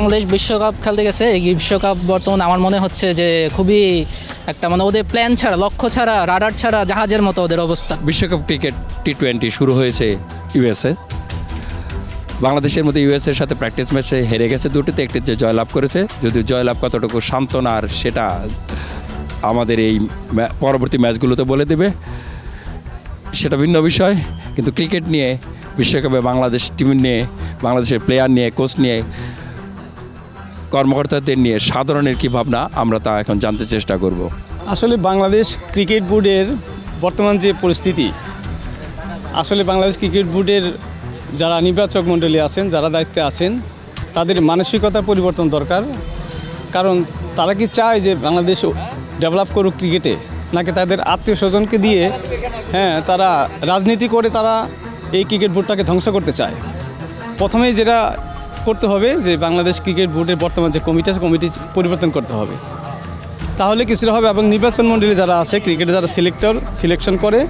বাংলাদেশ বিশ্বকাপ খেলতে গেছে। এই বিশ্বকাপ বর্তমানে আমার মনে হচ্ছে যে খুবই একটা মানে ওদের প্ল্যান ছাড়া, লক্ষ্য ছাড়া, রাডার ছাড়া জাহাজের মতো ওদের অবস্থা। বিশ্বকাপ ক্রিকেট টি20 শুরু হয়েছে ইউএসএ। বাংলাদেশের মধ্যে ইউএসএর সাথে প্র্যাকটিস ম্যাচে হেরে গেছে দুটিতে, একটিতে জয়লাভ করেছে। যদিও জয়লাভ কতটুকু সান্ত্বনার সেটা আমাদের এই পরবর্তী ম্যাচগুলোতে বলে দেবে, সেটা ভিন্ন বিষয়। কিন্তু ক্রিকেট নিয়ে বিশ্বকাপে বাংলাদেশ টিম নিয়ে, বাংলাদেশের প্লেয়ার নিয়ে, কোচ নিয়ে, কর্মকর্তাদের নিয়ে সাধারণের কী ভাবনা আমরা তা এখন জানতে চেষ্টা করব। আসলে বাংলাদেশ ক্রিকেট বোর্ডের বর্তমান যে পরিস্থিতি, আসলে বাংলাদেশ ক্রিকেট বোর্ডের যারা নির্বাচক মণ্ডলী আছেন, যারা দায়িত্বে আছেন, তাদের মানসিকতা পরিবর্তন দরকার। কারণ তারা কি চায় যে বাংলাদেশ ডেভেলপ করুক ক্রিকেটে, নাকি তাদের আত্মীয় স্বজনকে দিয়ে তারা রাজনীতি করে তারা এই ক্রিকেট বোর্ডটাকে ধ্বংস করতে চায়। প্রথমেই যেটা করতে হবে যে বাংলাদেশ ক্রিকেট বোর্ডের বর্তমান যে কমিটি পরিবর্তন করতে হবে, তাহলে কিছুটা হবে। এবং নির্বাচন মণ্ডলী যারা আছে, ক্রিকেটে যারা সিলেকশন করে,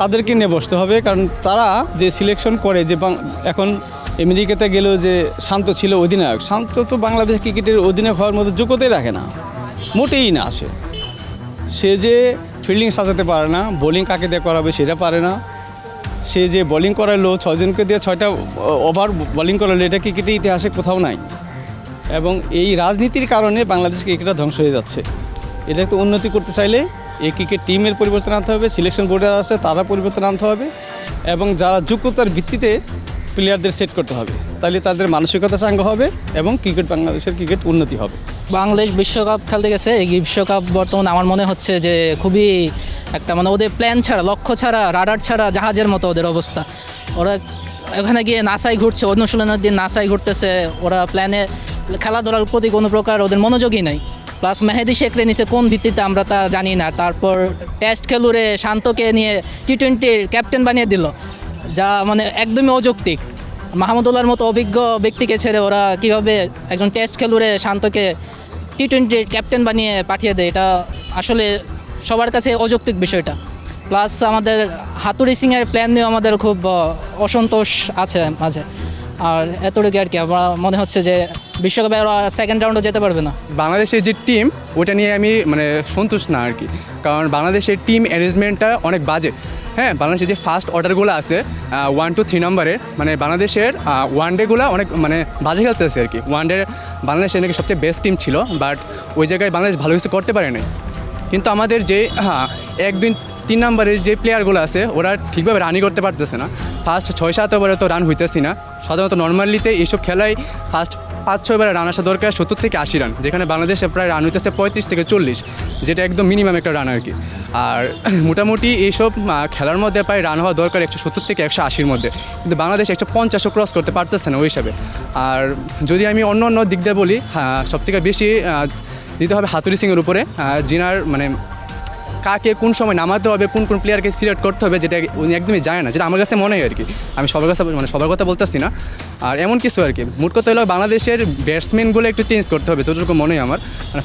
তাদেরকে নিয়ে বসতে হবে। কারণ তারা যে সিলেকশন করে, যে এখন আমেরিকাতে গেলেও যে শান্ত ছিল অধিনায়ক, শান্ত তো বাংলাদেশ ক্রিকেটের অধিনায়ক হওয়ার মতো যোগ্যতাই রাখে না, মোটেই না। সে যে ফিল্ডিং সাজাতে পারে না, বোলিং কাকে দিয়ে করাবে সেটা পারে না। সে যে বোলিং করালো, 6 জনকে দিয়ে 6টা ওভার বোলিং করালো, এটা ক্রিকেটের ইতিহাসে কোথাও নাই। এবং এই রাজনীতির কারণে বাংলাদেশ ক্রিকেটটা ধ্বংস হয়ে যাচ্ছে। এটা একটু উন্নতি করতে চাইলে এই ক্রিকেট টিমের পরিবর্তন আনতে হবে, সিলেকশন বোর্ডে আছে তারা পরিবর্তন আনতে হবে, এবং যারা যোগ্যতার ভিত্তিতে প্লেয়ারদের সেট করতে হবে। তাহলে তাদের মানসিকতা চাঙ্গা হবে এবং বাংলাদেশের ক্রিকেট উন্নতি হবে। বাংলাদেশ বিশ্বকাপ খেলতে গেছে। এই বিশ্বকাপ বর্তমানে আমার মনে হচ্ছে যে খুবই একটা মানে ওদের প্ল্যান ছাড়া, লক্ষ্য ছাড়া, রাডার ছাড়া জাহাজের মতো ওদের অবস্থা। ওরা ওখানে গিয়ে নাসাই ঘুরছে, অনুশীলনের দিন নাসাই ঘুরতেছে। ওরা প্ল্যানে খেলাধুলার প্রতি কোনো প্রকার ওদের মনোযোগই নাই। প্লাস মেহেদি শেখরে নিচে কোন ভিত্তিতে আমরা তা জানি না। তারপর টেস্ট খেলুড়ে শান্তকে নিয়ে টি20 ক্যাপ্টেন বানিয়ে দিল, যা মানে একদমই অযৌক্তিক। মাহমুদুল্লাহর মতো অভিজ্ঞ ব্যক্তিকে ছেড়ে ওরা কীভাবে একজন টেস্ট খেলুড়ে শান্তকে টি20 ক্যাপ্টেন বানিয়ে পাঠিয়ে দেয়, এটা আসলে সবার কাছে অযৌক্তিক বিষয়টা। প্লাস আমাদের হাতুড়ি সিংয়ের প্ল্যান নিয়েও আমাদের খুব অসন্তোষ আছে মাঝে। আর এতটুকু আর কি, আমার মনে হচ্ছে যে বিশ্বকাপে ওরা সেকেন্ড রাউন্ডে যেতে পারবে না। বাংলাদেশের যে টিম, ওটা নিয়ে আমি সন্তুষ্ট না আর কি। কারণ বাংলাদেশের টিম অ্যারেঞ্জমেন্টটা অনেক বাজে। বাংলাদেশের যে ফার্স্ট অর্ডারগুলো আছে 1 to 3 নম্বরের, বাংলাদেশের ওয়ানডেগুলো অনেক বাজে খেলতেছে আর কি। ওয়ানডে বাংলাদেশের নাকি সবচেয়ে বেস্ট টিম ছিল, বাট ওই জায়গায় বাংলাদেশ ভালো কিছু করতে পারে নাই। কিন্তু আমাদের যে 1, 2, 3 নম্বরের যে প্লেয়ারগুলো আছে, ওরা ঠিকভাবে রানই করতে পারতেছে না। ফার্স্ট 6-7 ওভারে তো রান হইতেছি না। সাধারণত নর্মালিতে এইসব খেলায় ফার্স্ট 5-6 ওভারে রান আসা দরকার 70 থেকে 80 রান, যেখানে বাংলাদেশে প্রায় রান হইতেছে 35 থেকে 40, যেটা একদম মিনিমাম একটা রান আর কি। আর মোটামুটি এইসব খেলার মধ্যে প্রায় রান হওয়া দরকার 170 থেকে 180-র মধ্যে, কিন্তু বাংলাদেশ 150-ও ক্রস করতে পারতেছে না ওই হিসাবে। আর যদি আমি অন্য দিক দিয়ে বলি, সবথেকে বেশি দিতে হবে হাতুড়ি সিংয়ের উপরে, যিনার কাকে কোন সময় নামাতে হবে, কোন প্লেয়ারকে সিলেক্ট করতে হবে, যেটা উনি একদমই জানে না, যেটা আমার কাছে মনে হয় আর কি। আমি সবার কথা বলতেছি না। আর এমন কিছু আর কি, মোট কথা হলো বাংলাদেশের ব্যাটসম্যানগুলো একটু চেঞ্জ করতে হবে, যতটুকু মনে হয় আমার।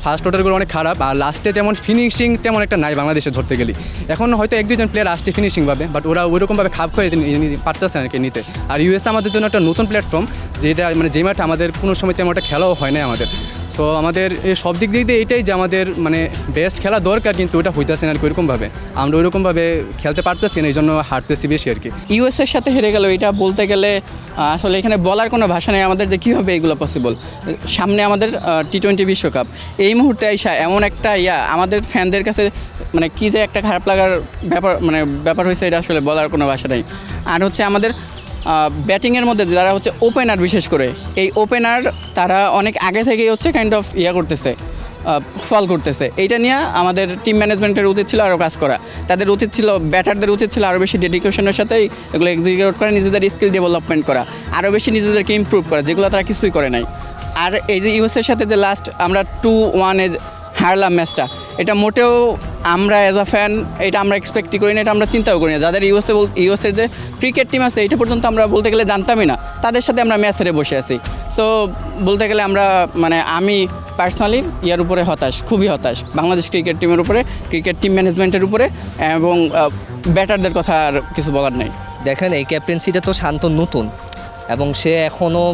ফার্স্ট অর্ডারগুলো অনেক খারাপ, আর লাস্টে তেমন ফিনিশিং তেমন একটা নাই বাংলাদেশে ধরতে গেলে। এখন হয়তো 1-2 জন প্লেয়ার আসছে ফিনিশিংভাবে, বাট ওরা ওইরকমভাবে খাপ খয়ে পারতেছে আর কি নিতে। আর ইউএসএ আমাদের জন্য একটা নতুন প্ল্যাটফর্ম, যেটা যে মাঠে আমাদের কোনো সময় তেমন একটা খেলাও হয় না আমাদের। সো আমাদের এই সব দিক দিয়ে এইটাই যে আমাদের বেস্ট খেলা দরকার, কিন্তু ওটা হইতেছে না আর কি ওইরকমভাবে। আমরা ওইরকমভাবে খেলতে পারতেছি না, এই জন্য হারতেছি বেশি আর কি। ইউএসএর সাথে হেরে গেল, এটা বলতে গেলে আসলে এখানে বলার কোনো ভাষা নেই আমাদের যে কীভাবে এগুলো পসিবল। সামনে আমাদের টি20 বিশ্বকাপ, এই মুহূর্তে আইসা এমন একটা আমাদের ফ্যানদের কাছে কী যে একটা খারাপ লাগার ব্যাপার হয়েছে, এটা আসলে বলার কোনো ভাষা নেই। আর হচ্ছে আমাদের ব্যাটিংয়ের মধ্যে যারা হচ্ছে ওপেনার, বিশেষ করে এই ওপেনার, তারা অনেক আগে থেকেই হচ্ছে করতেছে, ফল করতেছে। এইটা নিয়ে আমাদের টিম ম্যানেজমেন্টের উচিত ছিল আরও কাজ করা। তাদের উচিত ছিল, ব্যাটারদের উচিত ছিল আরও বেশি ডেডিকেশনের সাথেই এগুলো এক্সিকিউট করা, নিজেদের স্কিল ডেভেলপমেন্ট করা, আরও বেশি নিজেদেরকে ইমপ্রুভ করা, যেগুলো তারা কিছুই করে নাই। আর এই যে ইউএসের সাথে যে লাস্ট আমরা 2-1 হারলাম ম্যাচটা, এটা মোটেও আমরা অ্যাজ আ ফ্যান এটা আমরা এক্সপেক্টই করি না, এটা আমরা চিন্তাও করি না। যাদের ইউএসের যে ক্রিকেট টিম আছে, এটা পর্যন্ত আমরা বলতে গেলে জানতামই না, তাদের সাথে আমরা ম্যাচ হেরে বসে আছি। সো বলতে গেলে আমরা আমি পার্সোনালি ইয়ার উপরে হতাশ, খুবই হতাশ বাংলাদেশ ক্রিকেট টিমের উপরে, ক্রিকেট টিম ম্যানেজমেন্টের উপরে, এবং ব্যাটারদের কথা আর কিছু বলার নেই। দেখেন, এই ক্যাপ্টেন্সিটা তো শান্ত নতুন, এবং সে এখনও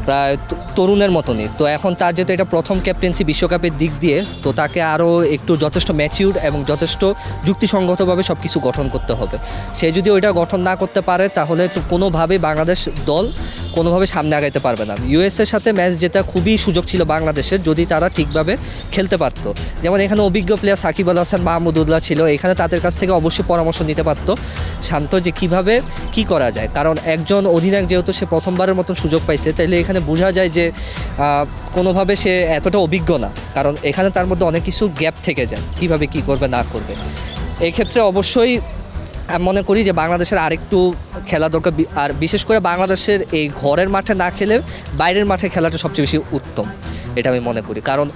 প্রায় তরুণের মতনই। তো এখন তার যেহেতু এটা প্রথম ক্যাপ্টেন্সি বিশ্বকাপের দিক দিয়ে, তো তাকে আরও একটু যথেষ্ট ম্যাচিউর এবং যথেষ্ট যুক্তিসঙ্গতভাবে সব কিছু গঠন করতে হবে। সে যদি ওইটা গঠন না করতে পারে তাহলে তো কোনোভাবেই বাংলাদেশ দল কোনোভাবে সামনে আগাইতে পারবে না। ইউএসের সাথে ম্যাচ যেটা খুবই সুযোগ ছিল বাংলাদেশের, যদি তারা ঠিকভাবে খেলতে পারতো। যেমন এখানে অভিজ্ঞ প্লেয়ার সাকিব আল হাসান, মাহমুদুল্লাহ ছিল, এখানে তাদের কাছ থেকে অবশ্যই পরামর্শ নিতে পারতো শান্ত যে কীভাবে কী করা যায়। কারণ একজন অধিনায়ক যেহেতু সে প্রথমবারের মতন সুযোগ পাইছে, তাইলে এখানে বোঝা যায় যে কোনোভাবে সে এতটা অভিজ্ঞ না, কারণ এখানে তার মধ্যে অনেক কিছু গ্যাপ থেকে যায় কীভাবে কী করবে না করবে। এই ক্ষেত্রে অবশ্যই আমি মনে করি যে বাংলাদেশের আরেকটু খেলা দরকার, আর বিশেষ করে বাংলাদেশের এই ঘরের মাঠে না খেলে বাইরের মাঠে খেলাটা সবচেয়ে বেশি উত্তম, এটা আমি মনে করি। কারণ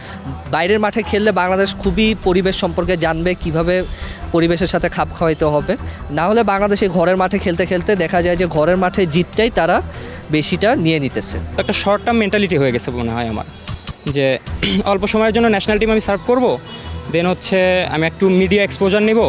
বাইরের মাঠে খেললে বাংলাদেশ খুবই পরিবেশ সম্পর্কে জানবে, কিভাবে পরিবেশের সাথে খাপ খাওয়াইতে হবে। না হলে বাংলাদেশ এই ঘরের মাঠে খেলতে খেলতে দেখা যায় যে ঘরের মাঠে জিতটাই তারা বেশিটা নিয়ে নিতেছে। একটা শর্ট টার্ম মেন্টালিটি হয়ে গেছে মনে হয় আমার, যে অল্প সময়ের জন্য ন্যাশনাল টিম আমি সার্ভ করব, দেন হচ্ছে আমি একটু মিডিয়া এক্সপোজার নিব,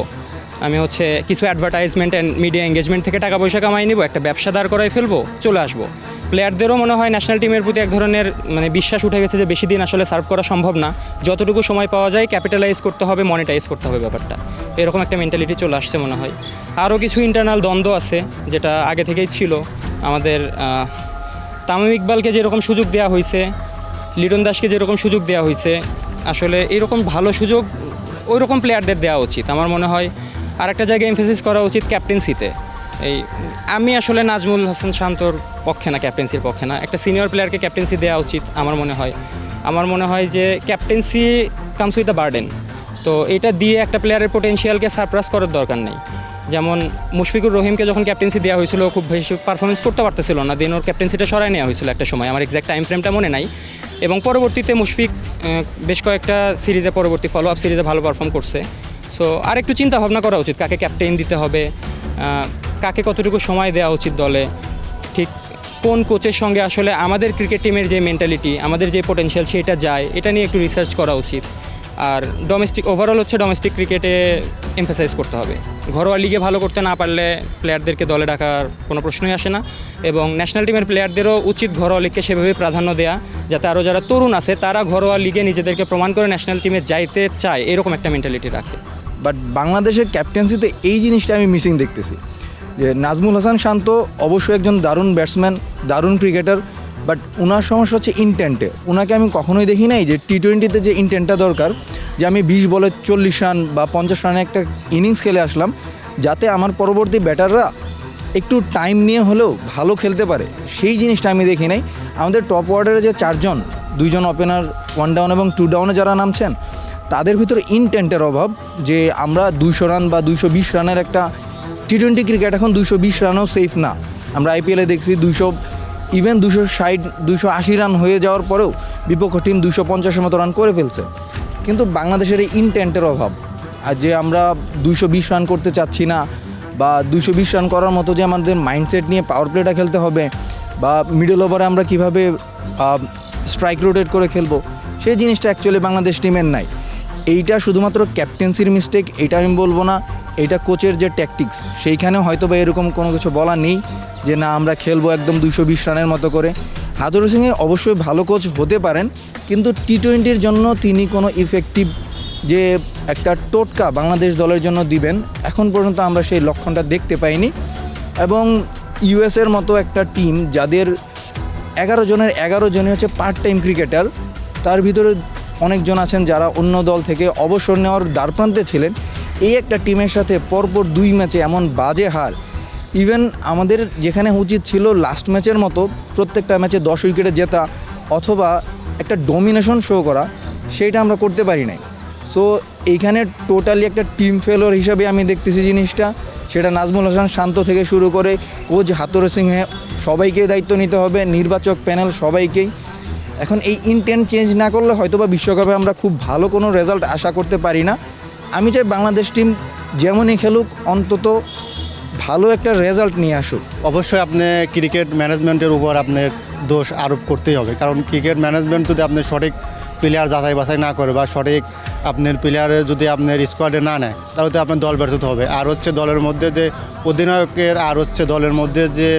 আমি হচ্ছে কিছু অ্যাডভার্টাইজমেন্ট অ্যান্ড মিডিয়া এঙ্গেজমেন্ট থেকে টাকা পয়সা কামাই নিব, একটা ব্যবসা দাঁড় করাই ফেলবো, চলে আসবো। প্লেয়ারদেরও মনে হয় ন্যাশনাল টিমের প্রতি এক ধরনের মানে বিশ্বাস উঠে গেছে যে বেশি দিন আসলে সার্ভ করা সম্ভব না, যতটুকু সময় পাওয়া যায় ক্যাপিটালাইজ করতে হবে, মনিটাইজ করতে হবে ব্যাপারটা, এরকম একটা মেন্টালিটি চলে আসছে মনে হয়। আরও কিছু ইন্টারনাল দ্বন্দ্ব আছে যেটা আগে থেকেই ছিল। আমাদের তামিম ইকবালকে যেরকম সুযোগ দেওয়া হয়েছে, লিটন দাসকে যেরকম সুযোগ দেওয়া হয়েছে, আসলে এরকম ভালো সুযোগ ওই রকম প্লেয়ারদের দেওয়া উচিত আমার মনে হয়। আর একটা জায়গায় এমফেসিস করা উচিত ক্যাপ্টেন্সিতে। এই আমি আসলে নাজমুল হাসান শান্তর পক্ষে না, ক্যাপ্টেন্সির পক্ষে না, একটা সিনিয়র প্লেয়ারকে ক্যাপ্টেন্সি দেওয়া উচিত আমার মনে হয় যে captaincy comes with the burden. তো এটা দিয়ে একটা প্লেয়ারের পোটেনশিয়ালকে সারপ্রাস করার দরকার নেই। যেমন মুশফিকুর রহিমকে যখন ক্যাপ্টেন্সি দেওয়া হয়েছিল খুব বেশি পারফরমেন্স করতে পারতেছিল না, দেন ওর ক্যাপ্টেন্সিটা সরাই নেওয়া হয়েছিল একটা সময়, আমার এক্স্যাক্ট টাইম ফ্রেমটা মনে নাই। এবং পরবর্তীতে মুশফিক বেশ কয়েকটা সিরিজে, পরবর্তী ফলো আপ সিরিজে ভালো পারফর্ম করছে। সো আর একটু চিন্তা ভাবনা করা উচিত কাকে ক্যাপ্টেন দিতে হবে, কাকে কতটুকু সময় দেওয়া উচিত দলে, ঠিক কোন কোচের সঙ্গে আসলে আমাদের ক্রিকেট টিমের যে মেন্টালিটি, আমাদের যে পোটেনশিয়াল সেটা যায়, এটা নিয়ে একটু রিসার্চ করা উচিত। আর ওভারঅল হচ্ছে ডোমেস্টিক ক্রিকেটে এমফাসাইজ করতে হবে। ঘরোয়া লিগে ভালো করতে না পারলে প্লেয়ারদেরকে দলে ডাকার কোনো প্রশ্নই আসে না। এবং ন্যাশনাল টিমের প্লেয়ারদেরও উচিত ঘরোয়া লিগকে সেভাবে প্রাধান্য দেওয়া, যাতে আরও যারা তরুণ আছে তারা ঘরোয়া লিগে নিজেদেরকে প্রমাণ করে ন্যাশনাল টিমে যাইতে চায়, এরকম একটা মেন্টালিটি রাখে। বাট বাংলাদেশের ক্যাপ্টেন্সিতে এই জিনিসটা আমি মিসিং দেখতেছি, যে নাজমুল হাসান শান্ত অবশ্যই একজন দারুণ ব্যাটসম্যান, দারুণ ক্রিকেটার, বাট ওনার সমস্যা হচ্ছে ইনটেন্টে। ওনাকে আমি কখনোই দেখি নাই যে টি-20-তে যে ইনটেন্টটা দরকার, যে আমি 20 বলে 40 রান বা 50 রানে একটা ইনিংস খেলে আসলাম, যাতে আমার পরবর্তী ব্যাটাররা একটু টাইম নিয়ে হলেও ভালো খেলতে পারে, সেই জিনিসটা আমি দেখি নাই। আমাদের টপ অর্ডারে যে 4 জন, 2 জন ওপেনার 1 ডাউন এবং 2 ডাউনে যারা নামছেন, তাদের ভিতরে ইনটেন্টের অভাব। যে আমরা 200 রান বা 220 রানের একটা টি-20 ক্রিকেট এখন 220 রানও সেফ না। আমরা আইপিএলে দেখছি 260 280 রান হয়ে যাওয়ার পরেও বিপক্ষ টিম 250-এর মতো রান করে ফেলছে। কিন্তু বাংলাদেশের এই ইনটেন্টের অভাব, আর যে আমরা 220 রান করতে চাচ্ছি না, বা 220 রান করার মতো যে আমাদের মাইন্ডসেট নিয়ে পাওয়ার প্লেটা খেলতে হবে, বা মিডল ওভারে আমরা কীভাবে স্ট্রাইক রোটেট করে খেলবো, সেই জিনিসটা অ্যাকচুয়ালি বাংলাদেশ টিমের নাই। এইটা শুধুমাত্র ক্যাপ্টেন্সির মিস্টেক এটা আমি বলবো না, এটা কোচের যে ট্যাকটিক্স, সেইখানে হয়তো বা এরকম কোনো কিছু বলা নেই যে না আমরা খেলবো একদম 220 রানের মতো করে। হাতুরু সিংয়ে অবশ্যই ভালো কোচ হতে পারেন, কিন্তু টি-20-র জন্য তিনি কোনো ইফেক্টিভ যে একটা টোটকা বাংলাদেশ দলের জন্য দিবেন, এখন পর্যন্ত আমরা সেই লক্ষণটা দেখতে পাইনি। এবং ইউএসের মতো একটা টিম যাদের 11 জনের 11 জনই হচ্ছে পার্ট টাইম ক্রিকেটার, তার ভিতরে অনেকজন আছেন যারা অন্য দল থেকে অবসর নেওয়ার দ্বারপ্রান্তে ছিলেন, এই একটা টিমের সাথে পরপর 2 ম্যাচে এমন বাজে হার, ইভেন আমাদের যেখানে উচিত ছিল লাস্ট ম্যাচের মতো প্রত্যেকটা ম্যাচে 10 উইকেটে জেতা অথবা একটা ডমিনেশন শো করা, সেইটা আমরা করতে পারি নাই। সো এইখানে টোটালি একটা টিম ফেলোর হিসাবে আমি দেখতেছি জিনিসটা, সেটা নাজমুল হাসান শান্ত থেকে শুরু করে কোচ হাতুরু সিংহে, সবাইকে দায়িত্ব নিতে হবে, নির্বাচক প্যানেল সবাইকেই। এখন এই ইনটেন্ট চেঞ্জ না করলে হয়তোবা বিশ্বকাপে আমরা খুব ভালো কোনো রেজাল্ট আশা করতে পারি না। আমি চাই বাংলাদেশ টিম যেমনই খেলুক অন্তত ভালো একটা রেজাল্ট নিয়ে আসুক। অবশ্যই আপনি ক্রিকেট ম্যানেজমেন্টের উপর আপনার দোষ আরোপ করতেই হবে, কারণ ক্রিকেট ম্যানেজমেন্ট যদি আপনি সঠিক প্লেয়ার যাচাই বাছাই না করে বা সঠিক আপনার প্লেয়ারে যদি আপনার স্কোয়াডে না নেয়, তাহলে তো আপনার দল ব্যর্থ হবে। আর হচ্ছে দলের মধ্যে যে অধিনায়কের আর হচ্ছে দলের মধ্যে যে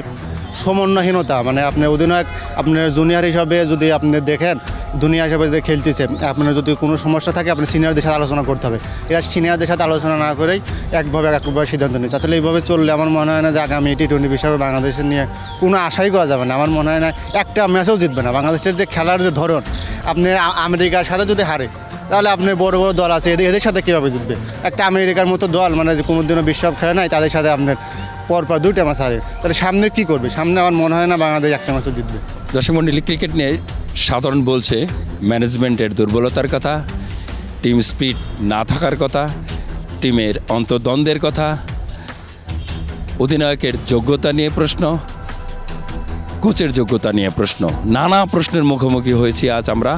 সমন্বয়হীনতা, মানে আপনি অধিনায়ক আপনার জুনিয়র হিসাবে যদি আপনি দেখেন, দুনিয়া হিসাবে যে খেলতেছে, আপনার যদি কোনো সমস্যা থাকে আপনি সিনিয়রদের সাথে আলোচনা করতে হবে। এরা সিনিয়রদের সাথে আলোচনা না করেই একভাবে সিদ্ধান্ত নিচ্ছে। আসলে এইভাবে চললে আমার মনে হয় না যে আগামী T20 হিসাবে বাংলাদেশের নিয়ে কোনো আশাই করা যাবে না। আমার মনে হয় না একটা ম্যাচও জিতবে না। বাংলাদেশের যে খেলার যে ধরন, আপনি আমেরিকার সাথে যদি হারে তাহলে আপনি বড় বড় দল আছে এদের সাথে কীভাবে জিতবে? একটা আমেরিকার মতো দল মানে যে কোনোদিনও বিশ্বকাপ খেলে নাই, তাদের সাথে আপনার পরপর 2টা ম্যাচ হারে, তাহলে সামনে কী করবে? সামনে আমার মনে হয় না বাংলাদেশ একটা ম্যাচও জিতবে। দর্শক মণ্ডলী, ক্রিকেট নিয়ে সাধারণ বলছে ম্যানেজমেন্টের দুর্বলতার কথা, টিম স্পিরিট না থাকার কথা, টিমের অন্তর্দ্বন্দ্বের কথা, অধিনায়কের যোগ্যতা নিয়ে প্রশ্ন, কোচের যোগ্যতা নিয়ে প্রশ্ন, নানা প্রশ্নের মুখোমুখি হয়েছি আজ আমরা।